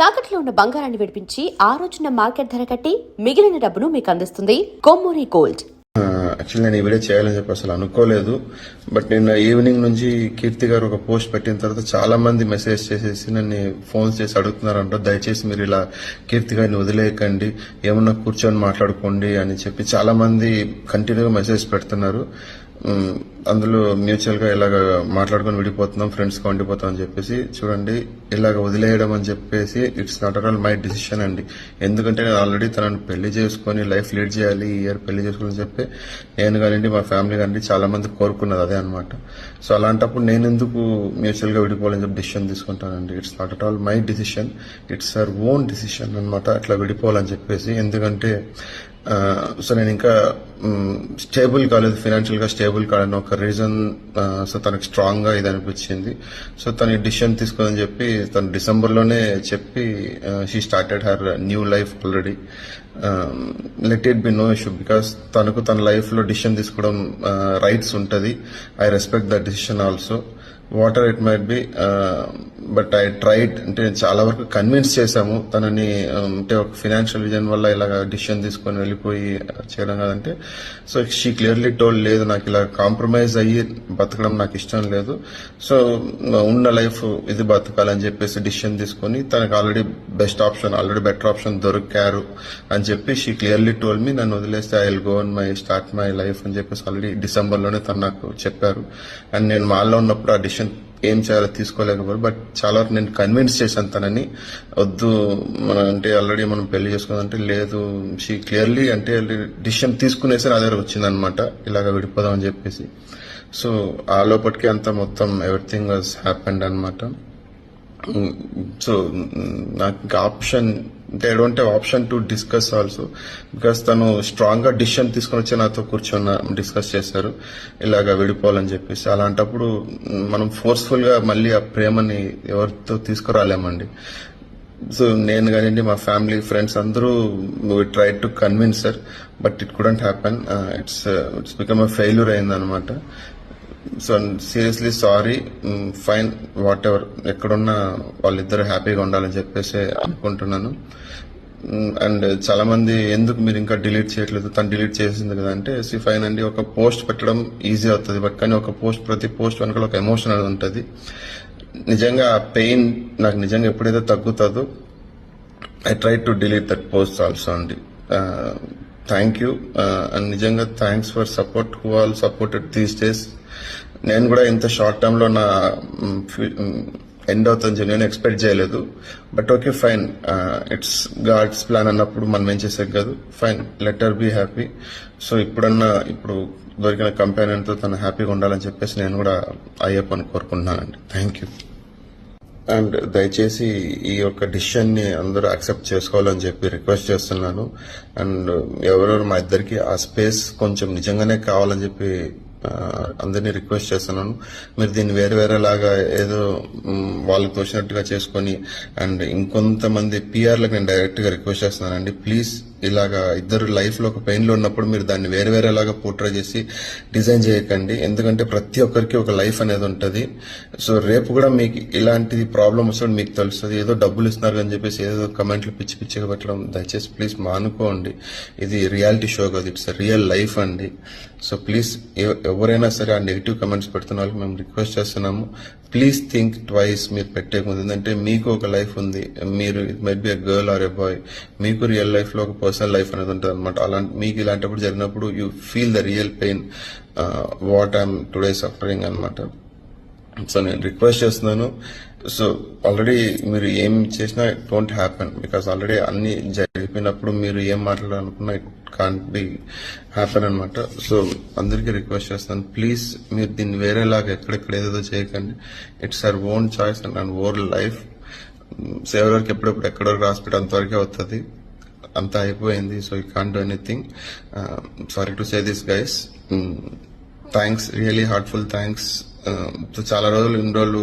తాకట్లో ఉన్న బంగారాన్ని విడిపించి ఆ రోజున మార్కెట్ ధర కట్టి మిగిలిన డబ్బును మీకు అందిస్తుంది కొమ్మూరి గోల్డ్. యాక్చువల్లీ నేను ఈ వీడియో చేయాలని చెప్పి అసలు అనుకోలేదు. బట్ నిన్న ఈవినింగ్ నుంచి కీర్తి గారు ఒక పోస్ట్ పెట్టిన తర్వాత చాలా మంది మెసేజ్ చేసేసి నన్ను ఫోన్ చేసి అడుగుతున్నారంట, దయచేసి మీరు ఇలా కీర్తి గారిని వదిలేయకండి, ఏమన్నా కూర్చొని మాట్లాడుకోండి అని చెప్పి చాలా మంది కంటిన్యూగా మెసేజ్ పెడుతున్నారు. అందులో మ్యూచువల్ గా ఇలాగ మాట్లాడుకొని విడిపోతున్నాం, ఫ్రెండ్స్ గా ఉండిపోతాం అని చెప్పేసి. చూడండి, ఇలాగ వదిలేయడం అని చెప్పేసి it's not at all my decision అండి. ఎందుకంటే నేను ఆల్రెడీ తనను పెళ్లి చేసుకుని లైఫ్ లీడ్ చేయాలి, ఈ ఇయర్ పెళ్లి చేసుకోవాలని చెప్పి నేను కానివ్వండి మా ఫ్యామిలీ కానివ్వండి చాలా మంది కోరుకున్నది అదే అనమాట. సో అలాంటప్పుడు నేను ఎందుకు మ్యూచువల్ గా విడిపోవాలని చెప్పి డిసిషన్ తీసుకుంటానండి. It's not at all my decision, it's our own decision అనమాట అట్లా విడిపోవాలని చెప్పేసి. ఎందుకంటే సో నేను ఇంకా స్టేబుల్ కాలేదు, ఫైనాన్షియల్ గా స్టేబుల్ కాదని ఒక రీజన్. సో తనకు స్ట్రాంగ్ గా ఇది అనిపించింది. సో తన డిసిషన్ తీసుకోదని చెప్పి తను డిసెంబర్ లోనే చెప్పి she started her new life already. Let it be no issue, because తనకు తన లైఫ్ లో డిసిషన్ తీసుకోవడం రైట్స్ ఉంటది. I respect that decision also, whatever it might be. But I tried, అంటే చాలా వరకు కన్విన్స్ చేశాము తనని. అంటే ఒక ఫైనాన్షియల్ విజన్ వల్ల ఇలాగ డిసిషన్ తీసుకొని వెళ్ళిపోయి చేయడం కాదంటే. సో షీ క్లియర్లీ టోల్డ్, లేదు నాకు ఇలా కాంప్రమైజ్ అయ్యి బతకడం నాకు ఇష్టం లేదు, సో ఉన్న లైఫ్ ఇది బతకాలని చెప్పేసి డిసిషన్ తీసుకొని తనకు already best option, already better option దొరికారు అని చెప్పి షీ క్లియర్లీ టోల్డ్ మీ, నన్ను వదిలేస్తే I will go on my start my life అని చెప్పేసి ఆల్రెడీ డిసెంబర్ లోనే తను నాకు చెప్పారు. అండ్ నేను మాల్లో ఉన్నప్పుడు ఆ డిసిషన్ ఏం చేయాలో తీసుకోలేకపోయారు. బట్ చాలా వరకు నేను కన్విన్స్ చేశాను తనని, వద్దు అంటే ఆల్రెడీ మనం పెళ్లి చేసుకోవాలంటే లేదు. షీ క్లియర్లీ అంటే డిసిషన్ తీసుకునేసరి అదే వచ్చిందనమాట, ఇలాగ విడిపోదాం అని చెప్పేసి. సో ఆ లోపటికి అంతా మొత్తం ఎవ్రీథింగ్ వాజ్ హ్యాపెండ్ అనమాట. సో నాకు ఇంకా ఆప్షన్ అంటే I don't have option to discuss also, because తను స్ట్రాంగ్ గా డిసిషన్ తీసుకొని వచ్చి నాతో కూర్చొని డిస్కస్ చేశారు ఇలాగా విడిపోవాలని చెప్పేసి. అలాంటప్పుడు మనం ఫోర్స్ఫుల్ గా మళ్ళీ ఆ ప్రేమని ఎవరితో తీసుకురాలేమండి. సో నేను కానివ్వండి మా ఫ్యామిలీ ఫ్రెండ్స్ అందరూ try to convince sir, but it couldn't happen. It's become a failure అయిందనమాట. So seriously sorry, fine, whatever, ఎక్కడున్నా వాళ్ళిద్దరు హ్యాపీగా ఉండాలని చెప్పేసి అనుకుంటున్నాను. అండ్ చాలా మంది ఎందుకు మీరు ఇంకా డిలీట్ చేయట్లేదు, తను డిలీట్ చేసింది కదా అంటే, ఫైన్ అండి, ఒక పోస్ట్ పెట్టడం ఈజీ అవుతుంది, బట్ కానీ ఒక పోస్ట్, ప్రతి పోస్ట్ వెనకాల ఒక ఎమోషన్ అనేది ఉంటుంది. నిజంగా ఆ పెయిన్ నాకు నిజంగా ఎప్పుడైతే తగ్గుతుందో I try to delete that post also అండి. థ్యాంక్ యూ, అండ్ నిజంగా thanks for support, who all supported these days. నేను కూడా ఇంత షార్ట్ టర్మ్ లో నా ఎండ్ అవుతుందని నేను ఎక్స్పెక్ట్ చేయలేదు. But okay fine, it's God's plan అన్నప్పుడు మనం ఏం చేసాం కాదు. Fine, let her be happy. So ఇప్పుడు దొరికిన కంపెనీతో తను హ్యాపీగా ఉండాలని చెప్పేసి నేను కూడా అయ్యప్పని కోరుకుంటున్నానండి. Thank you. అండ్ దయచేసి ఈ యొక్క డిసిషన్ ని అందరూ యాక్సెప్ట్ చేసుకోవాలని చెప్పి రిక్వెస్ట్ చేస్తున్నాను. అండ్ ఎవరెవరు మా ఇద్దరికి ఆ స్పేస్ కొంచెం నిజంగానే కావాలని చెప్పి అందరినీ రిక్వెస్ట్ చేస్తున్నాను. మీరు దీన్ని వేరేలాగా ఏదో వాళ్ళకి తోచినట్టుగా చేసుకొని, అండ్ ఇంకొంతమంది పిఆర్లకు నేను డైరెక్ట్ గా రిక్వెస్ట్ చేస్తున్నానండి, ప్లీజ్ ఇలాగా ఇద్దరు లైఫ్ లో ఒక పెయిన్ లో ఉన్నప్పుడు మీరు దాన్ని వేరేలాగా పోర్ట్రే చేసి డిజైన్ చేయకండి. ఎందుకంటే ప్రతి ఒక్కరికి ఒక లైఫ్ అనేది ఉంటది. సో రేపు కూడా మీకు ఇలాంటి ప్రాబ్లం వస్తుంది మీకు తెలుస్తుంది. ఏదో డబ్బులు ఇస్తున్నారు అని చెప్పేసి ఏదో కమెంట్లు పిచ్చిగా పెట్టడం దయచేసి ప్లీజ్ మానుకోండి. ఇది రియాలిటీ షో కాదు, ఇట్స్ రియల్ లైఫ్ అండి. సో ప్లీజ్ ఎవరైనా సరే ఆ నెగిటివ్ కమెంట్స్ పెడుతున్న వాళ్ళకి మేము రిక్వెస్ట్ చేస్తున్నాము, ప్లీజ్ థింక్ ట్వైస్ మీరు పెట్టే ముందు. ఎందుకంటే మీకు ఒక లైఫ్ ఉంది, మీరు it might B a girl or a boy, మీకు రియల్ లైఫ్ లో ఒక పర్సనల్ లైఫ్ అనేది ఉంటుంది అనమాట. మీకు ఇలాంటప్పుడు జరిగినప్పుడు you feel the real pain what I'm today suffering అనమాట. సో నేను రిక్వెస్ట్ చేస్తున్నాను. సో ఆల్రెడీ మీరు ఏం చేసినా it don't happen, because already అన్ని జరిగిపోయినప్పుడు మీరు ఏం మాట్లాడాలనుకున్నా ఇట్ కాంట్ బి హ్యాపెన్ అనమాట. సో అందరికీ రిక్వెస్ట్ చేస్తాను, ప్లీజ్ మీరు దీన్ని వేరేలాగా ఎక్కడెక్కడ ఏదేదో చేయకండి. It's our own choice and own life. So ఎవరికి ఎప్పుడెప్పుడు ఎక్కడెక్కడ రాసిపెట్టి అంతవరకే అవుతుంది, అంతా అయిపోయింది. So you can't do anything. Sorry to say this guys. Thanks, really heartful thanks. చాలా ఇన్ని రోజులు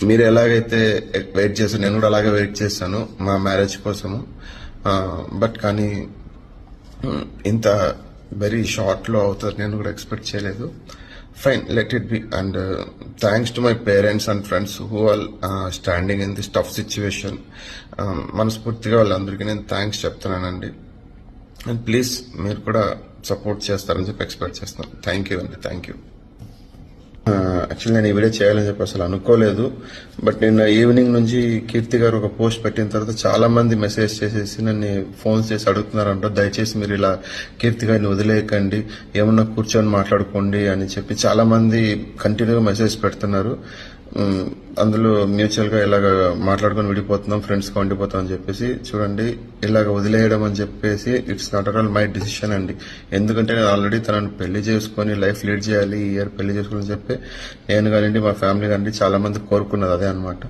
మీరు ఎలాగైతే వెయిట్ చేశారు, నేను కూడా అలాగే వెయిట్ చేశాను మా మ్యారేజ్ కోసము. బట్ కానీ ఇంత వెరీ షార్ట్ లో అవుతుంది నేను కూడా ఎక్స్పెక్ట్ చేయలేదు. Fine, let it be. And thanks to my parents and friends who are standing in this tough situation. మనస్ఫూర్తిగా వాళ్ళందరికీ నేను థ్యాంక్స్ చెప్తున్నానండి. అండ్ ప్లీజ్ మీరు కూడా సపోర్ట్ చేస్తారని చెప్పి ఎక్స్పెక్ట్ చేస్తున్నాను. థ్యాంక్ యూ అండి, థ్యాంక్ యూ. యాక్చువల్లీ నేను ఈ వీడియో చేయాలని చెప్పి అసలు అనుకోలేదు. బట్ నిన్న ఈవినింగ్ నుంచి కీర్తి గారు ఒక పోస్ట్ పెట్టిన తర్వాత చాలా మంది మెసేజ్ చేసేసి నన్ను ఫోన్స్ చేసి అడుగుతున్నారంట, దయచేసి మీరు ఇలా కీర్తి గారిని వదిలేయకండి, ఏమన్నా కూర్చొని మాట్లాడుకోండి అని చెప్పి చాలా మంది కంటిన్యూగా మెసేజ్ పెడుతున్నారు. అందులో మ్యూచువల్ గా ఇలాగ మాట్లాడుకొని విడిపోతున్నాం, ఫ్రెండ్స్ గా ఉండిపోతాం అని చెప్పేసి. చూడండి, ఇలాగ వదిలేయడం అని చెప్పేసి it's not at all my decision అండి. ఎందుకంటే నేను ఆల్రెడీ తనను పెళ్లి చేసుకుని లైఫ్ లీడ్ చేయాలి, ఈ ఇయర్ పెళ్లి చేసుకోవాలని చెప్పి నేను కానివ్వండి, మా ఫ్యామిలీ కానివ్వండి చాలా మంది కోరుకున్నది అదే అనమాట.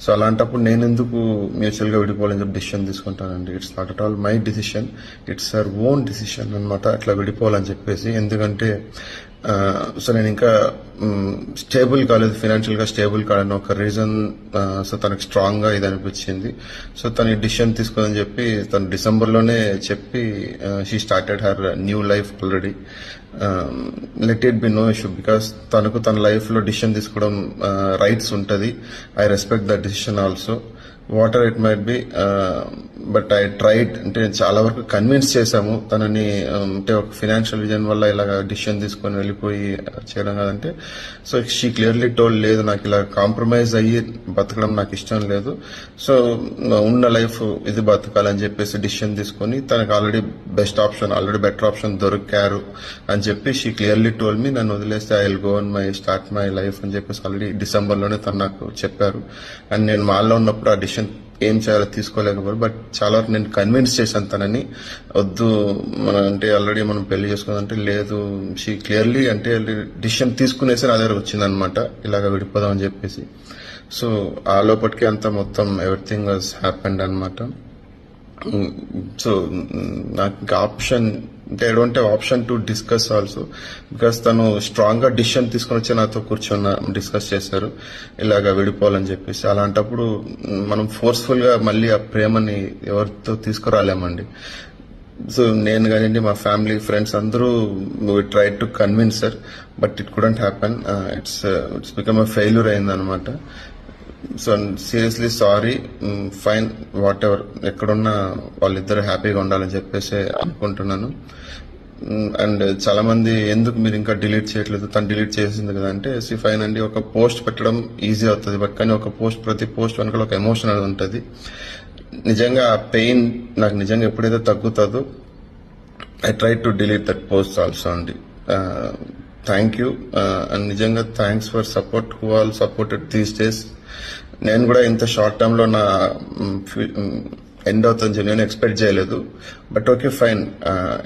సో అలాంటప్పుడు నేను ఎందుకు మ్యూచువల్ గా విడిపోవాలని చెప్పి డిసిషన్ తీసుకుంటానండి. It's not at all my decision, it's our own decision అనమాట, అట్లా విడిపోవాలని చెప్పేసి. ఎందుకంటే సో నేను ఇంకా స్టేబుల్ కాలేదు, ఫైనాన్షియల్ గా స్టేబుల్ కాదని ఒక రీజన్. సో తనకు స్ట్రాంగ్ గా ఇది అనిపించింది. సో తన డిసిషన్ తీసుకోదని చెప్పి తను డిసెంబర్ లోనే చెప్పి she started her new life already. Let it be no issue, because తనకు తన లైఫ్ లో డిసిషన్ తీసుకోవడం రైట్స్ ఉంటది. I respect that decision also, whatever it might be. But I tried, అంటే చాలా వరకు కన్విన్స్ చేశాము తనని. అంటే ఒక ఫైనాన్షియల్ విజన్ వల్ల ఇలాగ డిసిషన్ తీసుకొని వెళ్ళిపోయి చేయడం కాదంటే, సో షీ క్లియర్లీ టోల్డ్, లేదు నాకు ఇలా కాంప్రమైజ్ అయ్యి బతకడం నాకు ఇష్టం లేదు, సో ఉన్న లైఫ్ ఇది బతకాలని చెప్పేసి డిసిషన్ తీసుకొని తనకు already best option, already better option దొరికారు అని చెప్పి షీ క్లియర్లీ టోల్డ్ మీ, నన్ను వదిలేస్తే I will go on my start my life అని చెప్పేసి ఆల్రెడీ డిసెంబర్ లోనే తను నాకు చెప్పారు. అండ్ నేను మాల్లో ఉన్నప్పుడు ఆ డిసిషన్ ఏం చేయాలో తీసుకోలేకపోయారు. బట్ చాలా వరకు నేను కన్విన్స్ చేశాను తనని, వద్దు మన అంటే ఆల్రెడీ మనం పెళ్లి చేసుకోవాలంటే లేదు. షీ క్లియర్లీ అంటే డిసిషన్ తీసుకునేసి నా దగ్గర వచ్చిందనమాట, ఇలాగ విడిపోదాం అని చెప్పేసి. సో ఆ లోపటికి అంతా మొత్తం ఎవ్రీథింగ్ వాజ్ హ్యాపెండ్ అనమాట. సో నాకు ఇంకా ఆప్షన్ అంటే I don't have option to discuss also, because తను స్ట్రాంగ్ గా డిసిషన్ తీసుకొని వచ్చి నాతో కూర్చొని డిస్కస్ చేశారు ఇలాగా విడిపోవాలని చెప్పేసి. అలాంటప్పుడు మనం ఫోర్స్ఫుల్ గా మళ్ళీ ఆ ప్రేమని ఎవరితో తీసుకురాలేమండి. సో నేను కానివ్వండి, మా ఫ్యామిలీ ఫ్రెండ్స్ అందరూ try to convince sir, but it couldn't happen. It's become a failure అయిందనమాట. So seriously sorry, fine, whatever, ఎక్కడున్నా వాళ్ళిద్దరు హ్యాపీగా ఉండాలని చెప్పేసి అనుకుంటున్నాను. అండ్ చాలా మంది ఎందుకు మీరు ఇంకా డిలీట్ చేయట్లేదు, తను డిలీట్ చేసింది కదా అంటే, ఫైన్ అండి, ఒక పోస్ట్ పెట్టడం ఈజీ అవుతుంది, బట్ కానీ ఒక పోస్ట్, ప్రతి పోస్ట్ వెనకాల ఒక ఎమోషన్ అనేది ఉంటుంది. నిజంగా ఆ పెయిన్ నాకు నిజంగా ఎప్పుడైతే తగ్గుతుందో I try to delete that post also అండి. థ్యాంక్ యూ, అండ్ నిజంగా thanks for support who all supported these days. నేను కూడా ఇంత షార్ట్ టర్మ్ లో నా ఎండ్ అవుతుందని చెప్పి నేను ఎక్స్పెక్ట్ చేయలేదు. But okay, fine,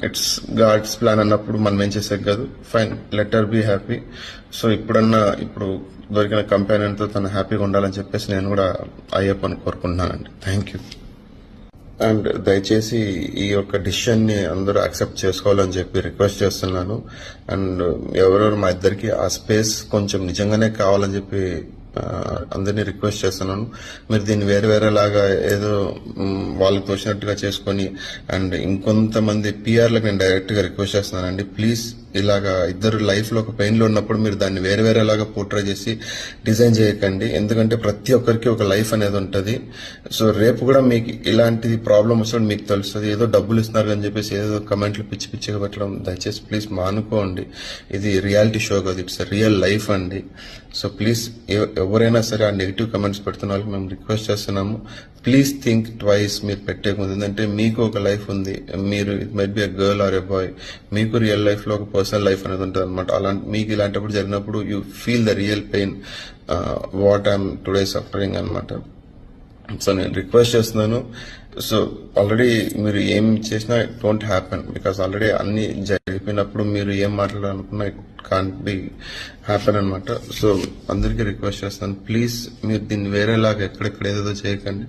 it's God's plan అన్నప్పుడు మనం ఏం చేసేది కాదు. Fine, let her be happy. So ఇప్పుడు దొరికిన కంపెనీతో తను హ్యాపీగా ఉండాలని చెప్పేసి నేను కూడా అయ్యప్పని కోరుకుంటున్నానండి. Thank you. అండ్ దయచేసి ఈ యొక్క డిసిషన్ ని అందరూ యాక్సెప్ట్ చేసుకోవాలని చెప్పి రిక్వెస్ట్ చేస్తున్నాను. అండ్ ఎవరెవరు మా ఇద్దరికి ఆ స్పేస్ కొంచెం నిజంగానే కావాలని చెప్పి అందరినీ రిక్వెస్ట్ చేస్తున్నాను. మీరు దీన్ని వేరేలాగా ఏదో వాళ్ళకి తోచినట్టుగా చేసుకొని, అండ్ ఇంకొంతమంది పిఆర్లకు నేను డైరెక్ట్ గా రిక్వెస్ట్ చేస్తున్నానండి, ప్లీజ్ ఇలాగా ఇద్దరు లైఫ్ లో ఒక పెయిన్ లో ఉన్నప్పుడు మీరు దాన్ని వేరేలాగా పోర్ట్రే చేసి డిజైన్ చేయకండి. ఎందుకంటే ప్రతి ఒక్కరికి ఒక లైఫ్ అనేది ఉంటది. సో రేపు కూడా మీకు ఇలాంటిది ప్రాబ్లం వస్తుంది మీకు తెలుస్తుంది. ఏదో డబ్బులు ఇస్తున్నారు అని చెప్పేసి ఏదో కమెంట్లు పిచ్చిగా పెట్టడం దయచేసి ప్లీజ్ మానుకోండి. ఇది రియాలిటీ షో కాదు, ఇట్స్ రియల్ లైఫ్ అండి. సో ప్లీజ్ ఎవరైనా సరే ఆ నెగిటివ్ కమెంట్స్ పెడుతున్న వాళ్ళకి మేము రిక్వెస్ట్ చేస్తున్నాము, ప్లీజ్ థింక్ ట్వైస్ మీరు పెట్టే ముందు. ఎందుకంటే మీకు ఒక లైఫ్ ఉంది, మీరు it might be a girl or a boy, మీకు రియల్ లైఫ్ లో ఒక పర్సనల్ లైఫ్ అనేది ఉంటుంది అనమాట. మీకు ఇలాంటప్పుడు జరిగినప్పుడు you feel the real pain what I'm today suffering అనమాట. సో నేను రిక్వెస్ట్ చేస్తున్నాను. సో ఆల్రెడీ మీరు ఏం చేసినా it don't happen, because already అన్ని జరిగిపోయినప్పుడు మీరు ఏం మాట్లాడాలనుకున్నా ఇట్ కాంట్ బి హ్యాపెన్ అనమాట. సో అందరికీ రిక్వెస్ట్ చేస్తాను, ప్లీజ్ మీరు దీన్ని వేరేలాగా ఎక్కడెక్కడ ఏదేదో చేయకండి.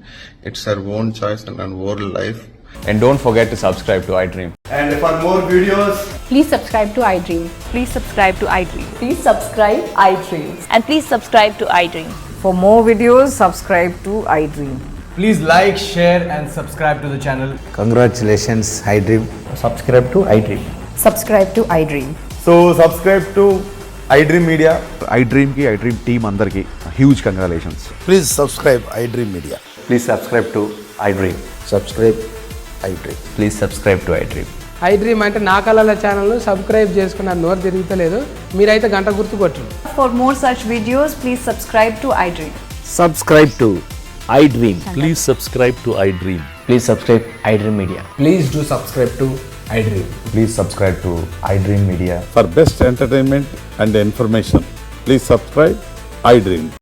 It's our own choice and own life. And don't forget to subscribe to iDream. And for more videos, Please subscribe to iDream. Please subscribe to iDream. Please subscribe iDream. And please subscribe to iDream. For more videos, subscribe to iDream. please like, share and subscribe to the channel. Congratulations, iDream. Subscribe to iDream. Subscribe to iDream. So subscribe to iDream Media. iDreamకి iDream team అందరికీ huge congratulations. Please subscribe iDream Media. Please subscribe to iDream. Subscribe iDream. Please subscribe to iDream. iDream అంటే నా కళల ఛానల్ను subscribe చేసుకున్న నోరు తిరుగుతలేదు, మీరైతే గంట గుర్తు కొట్టండి. For more such videos, please subscribe to iDream. Subscribe to iDream. Please subscribe to iDream. Please subscribe iDream Media. Please do subscribe to iDream. Please subscribe to iDream Media. For best entertainment and information, please subscribe iDream.